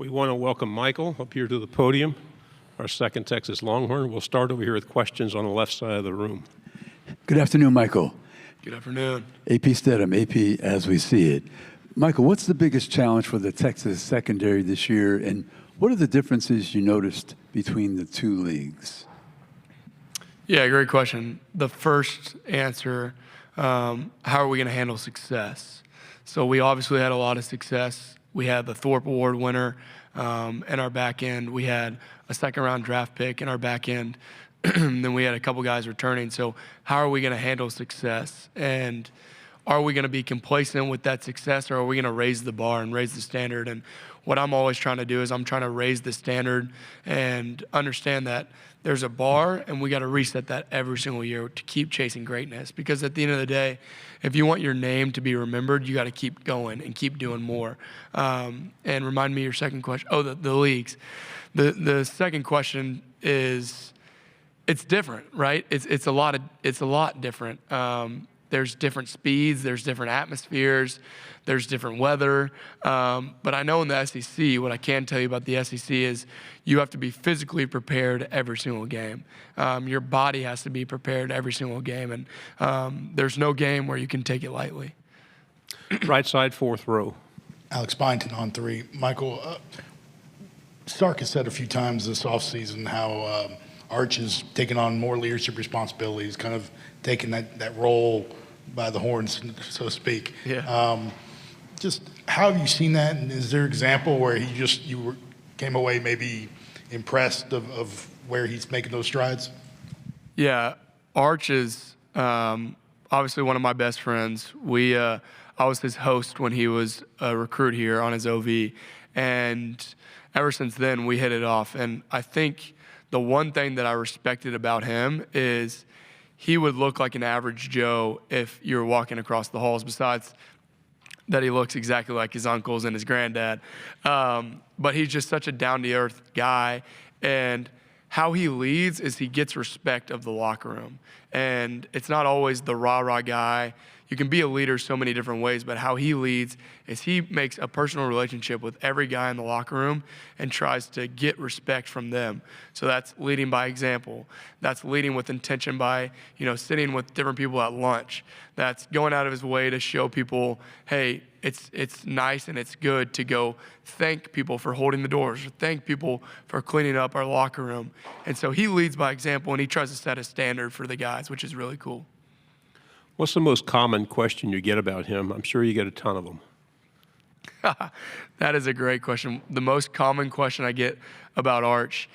We want to welcome Michael up here to the podium, our second Texas Longhorn. We'll start over here with questions on the left side of the room. Good afternoon, Michael. Good afternoon. AP Stedham, AP as we see it. Michael, what's the biggest challenge for the Texas secondary this year, and what are the differences you noticed between the two leagues? Yeah, great question. The first answer, how are we going to handle success? So we obviously had a lot of success. We had the Thorpe Award winner in our back end. We had a second-round draft pick in our back end. Then we had a couple guys returning. So how are we going to handle success? And are we going to be complacent with that success, or are we going to raise the bar and raise the standard? And what I'm always trying to do is I'm trying to raise the standard and understand that there's a bar, and we got to reset that every single year to keep chasing greatness. Because at the end of the day, if you want your name to be remembered, you got to keep going and keep doing more. And remind me your second question. Oh, the leagues. The second question is, it's different, right? It's a lot different. There's different speeds, there's different atmospheres, there's different weather. But I know in the SEC, what I can tell you about the SEC is you have to be physically prepared every single game. Your body has to be prepared every single game, and there's no game where you can take it lightly. Right side, fourth row. Alex Byington on three. Michael, Stark has said a few times this offseason how Arch is taking on more leadership responsibilities, kind of taking that role by the horns, so to speak. Yeah. Just how have you seen that, and is there an example where you came away maybe impressed of where he's making those strides? Yeah, Arch is obviously one of my best friends. I was his host when he was a recruit here on his OV, and ever since then we hit it off. And I think the one thing that I respected about him is he would look like an average Joe if you were walking across the halls, besides that he looks exactly like his uncles and his granddad. But he's just such a down-to-earth guy. And how he leads is he gets respect of the locker room. And it's not always the rah-rah guy. You can be a leader so many different ways, but how he leads is he makes a personal relationship with every guy in the locker room and tries to get respect from them. So that's leading by example. That's leading with intention by, sitting with different people at lunch. That's going out of his way to show people, hey, it's nice and it's good to go thank people for holding the doors, or thank people for cleaning up our locker room. And so he leads by example, and he tries to set a standard for the guys, which is really cool. What's the most common question you get about him? I'm sure you get a ton of them. That is a great question. The most common question I get about Arch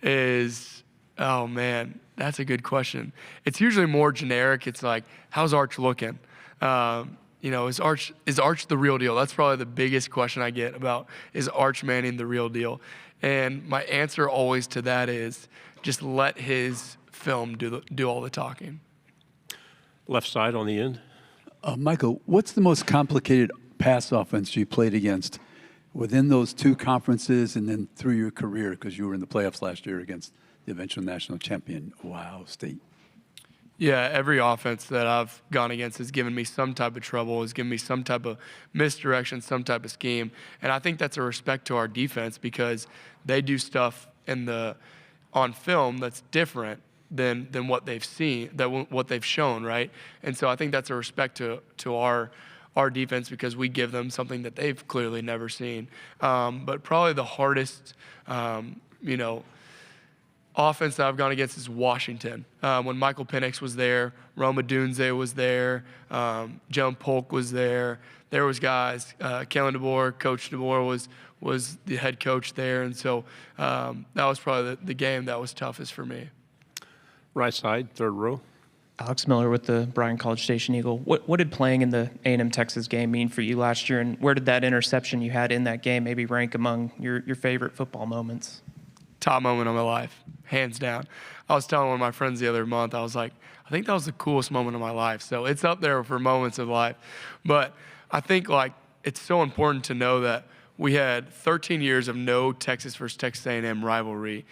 is, oh man, that's a good question. It's usually more generic. It's like, how's Arch looking? Is Arch the real deal? That's probably the biggest question I get about, is Arch Manning the real deal? And my answer always to that is just let his film do all the talking. Left side on the end. Michael, what's the most complicated pass offense you played against within those two conferences and then through your career, because you were in the playoffs last year against the eventual national champion, Ohio State? Yeah, every offense that I've gone against has given me some type of trouble, has given me some type of misdirection, some type of scheme. And I think that's a respect to our defense, because they do stuff on film that's different than what they've seen, what they've shown, right? And so I think that's a respect to our defense, because we give them something that they've clearly never seen. But probably the hardest, offense that I've gone against is Washington. When Michael Penix was there, Roma Dunze was there, Joan Polk was there. There was guys, Kellen DeBoer, Coach DeBoer was the head coach there. And so that was probably the game that was toughest for me. Right side, third row. Alex Miller with the Bryan College Station Eagle. What did playing in the A&M Texas game mean for you last year, and where did that interception you had in that game maybe rank among your favorite football moments? Top moment of my life, hands down. I was telling one of my friends the other month, I was like, I think that was the coolest moment of my life. So it's up there for moments of life. But I think it's so important to know that we had 13 years of no Texas versus Texas A&M rivalry.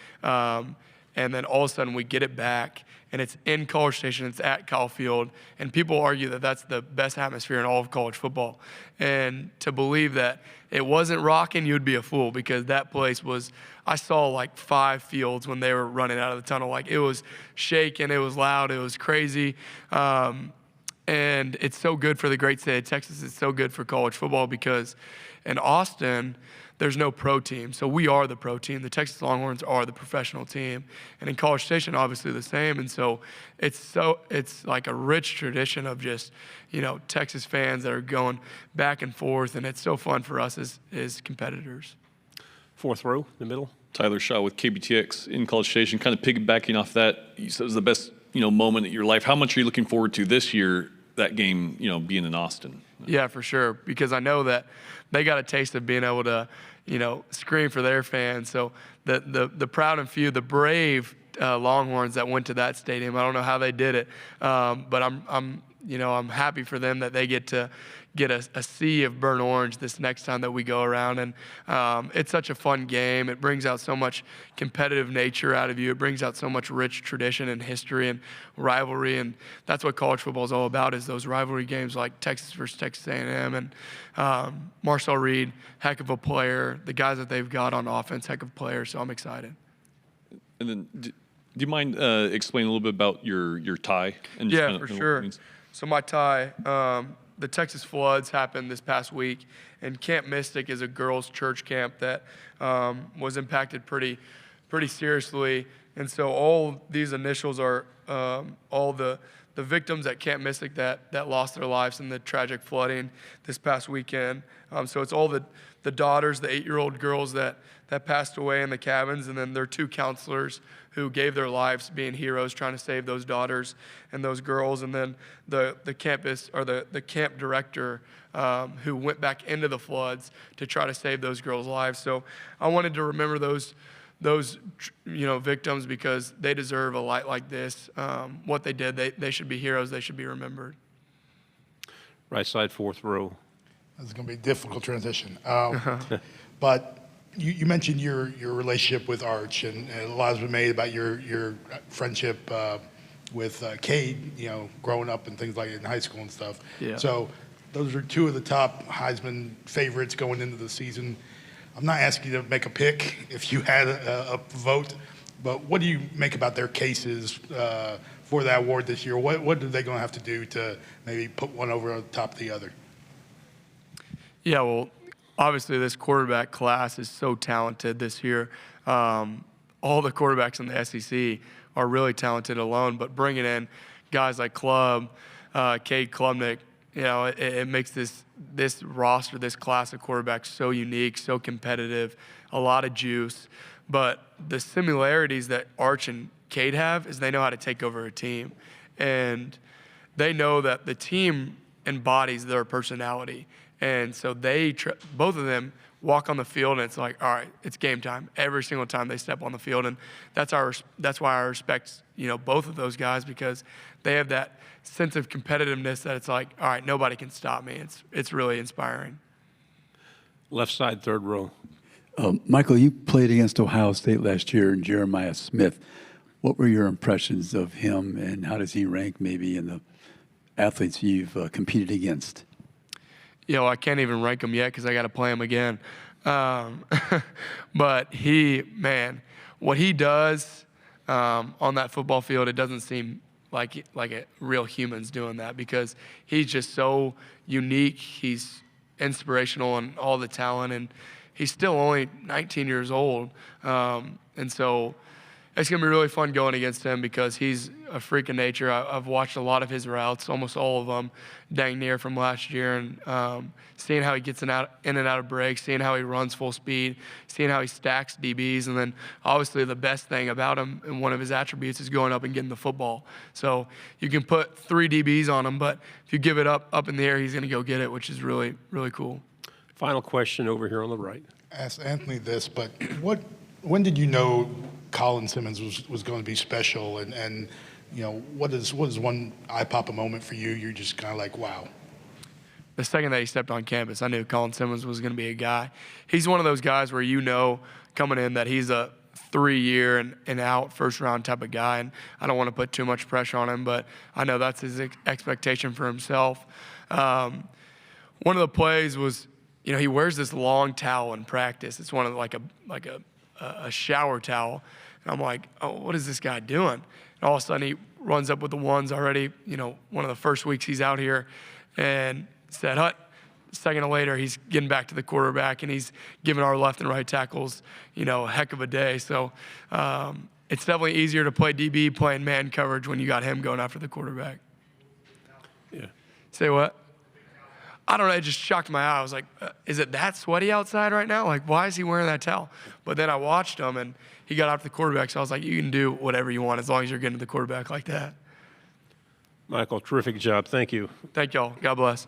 and then all of a sudden we get it back, and it's in College Station, it's at Kyle Field, and people argue that that's the best atmosphere in all of college football. And to believe that it wasn't rocking, you'd be a fool, because that place was, I saw like 5 fields when they were running out of the tunnel. Like, it was shaking, it was loud, it was crazy. And it's so good for the great state of Texas. It's so good for college football, because in Austin, there's no pro team. So we are the pro team. The Texas Longhorns are the professional team. And in College Station, obviously the same. And so it's like a rich tradition of just, Texas fans that are going back and forth. And it's so fun for us as competitors. Fourth row, in the middle. Tyler Shaw with KBTX in College Station. Kind of piggybacking off that, you said it was the best, moment in your life. How much are you looking forward to this year, that game, being in Austin? Yeah, for sure, because I know that they got a taste of being able to, scream for their fans. So the proud and few, the brave Longhorns that went to that stadium, I don't know how they did it, but I'm happy for them that they get to get a sea of burnt orange this next time that we go around. And it's such a fun game. It brings out so much competitive nature out of you. It brings out so much rich tradition and history and rivalry. And that's what college football is all about, is those rivalry games like Texas versus Texas A&M. And Marcel Reed, heck of a player. The guys that they've got on offense, heck of players. So I'm excited. And then, do you mind explaining a little bit about your tie? And just Yeah, kind of for what it sure. means? So my tie, the Texas floods happened this past week, and Camp Mystic is a girls' church camp that was impacted pretty seriously. And so all these initials are all the victims at Camp Mystic that lost their lives in the tragic flooding this past weekend. So it's all the daughters, the 8-year-old girls that passed away in the cabins, and then their 2 counselors who gave their lives being heroes trying to save those daughters and those girls, and then the campus, or the camp director who went back into the floods to try to save those girls' lives. So I wanted to remember those victims, because they deserve a light like this. What they did, they should be heroes. They should be remembered. Right side, fourth row. This is going to be a difficult transition. But you mentioned your relationship with Arch, and a lot has been made about your friendship with Cade, growing up and things like it in high school and stuff. Yeah. So those are 2 of the top Heisman favorites going into the season. I'm not asking you to make a pick if you had a vote, but what do you make about their cases for that award this year? What are they going to have to do to maybe put one over on top of the other? Yeah, well, obviously this quarterback class is so talented this year. All the quarterbacks in the SEC are really talented alone, but bringing in guys like Cade Klubnik, it makes this roster, this class of quarterbacks so unique, so competitive, a lot of juice. But the similarities that Arch and Cade have is they know how to take over a team. And they know that the team embodies their personality. And so both of them walk on the field, and it's like, all right, it's game time every single time they step on the field. And that's why I respect, both of those guys, because they have that sense of competitiveness that it's like, all right, nobody can stop me. It's really inspiring. Left side, third row. Michael, you played against Ohio State last year, and Jeremiah Smith. What were your impressions of him, and how does he rank maybe in the athletes you've competed against? I can't even rank him yet because I got to play him again. But what he does on that football field, it doesn't seem like a real human's doing that, because he's just so unique. He's inspirational and all the talent, and he's still only 19 years old. And so it's going to be really fun going against him, because he's a freak of nature. I've watched a lot of his routes, almost all of them, dang near from last year, and seeing how he gets in and out of breaks, seeing how he runs full speed, seeing how he stacks DBs, and then obviously the best thing about him, and one of his attributes, is going up and getting the football. So you can put 3 DBs on him, but if you give it up in the air, he's going to go get it, which is really, really cool. Final question over here on the right. Ask Anthony this, but when did you know Colin Simmons was going to be special, and what is one eye-pop moment for you? You're just kind of like, wow. The second that he stepped on campus, I knew Colin Simmons was going to be a guy. He's one of those guys where coming in that he's a 3-year and out first round type of guy, and I don't want to put too much pressure on him, but I know that's his expectation for himself. One of the plays was, he wears this long towel in practice. It's one of like a shower towel, and I'm like, oh, what is this guy doing? And all of a sudden he runs up with the ones already. One of the first weeks he's out here, and said, "Hut." A second later, he's getting back to the quarterback, and he's giving our left and right tackles, a heck of a day. So it's definitely easier to play DB playing man coverage when you got him going after the quarterback. Yeah. Say what? I don't know. It just shocked my eye. I was like, is it that sweaty outside right now? Like, why is he wearing that towel? But then I watched him, and he got after the quarterback. So I was like, you can do whatever you want as long as you're getting to the quarterback like that. Michael, terrific job. Thank you. Thank y'all. God bless.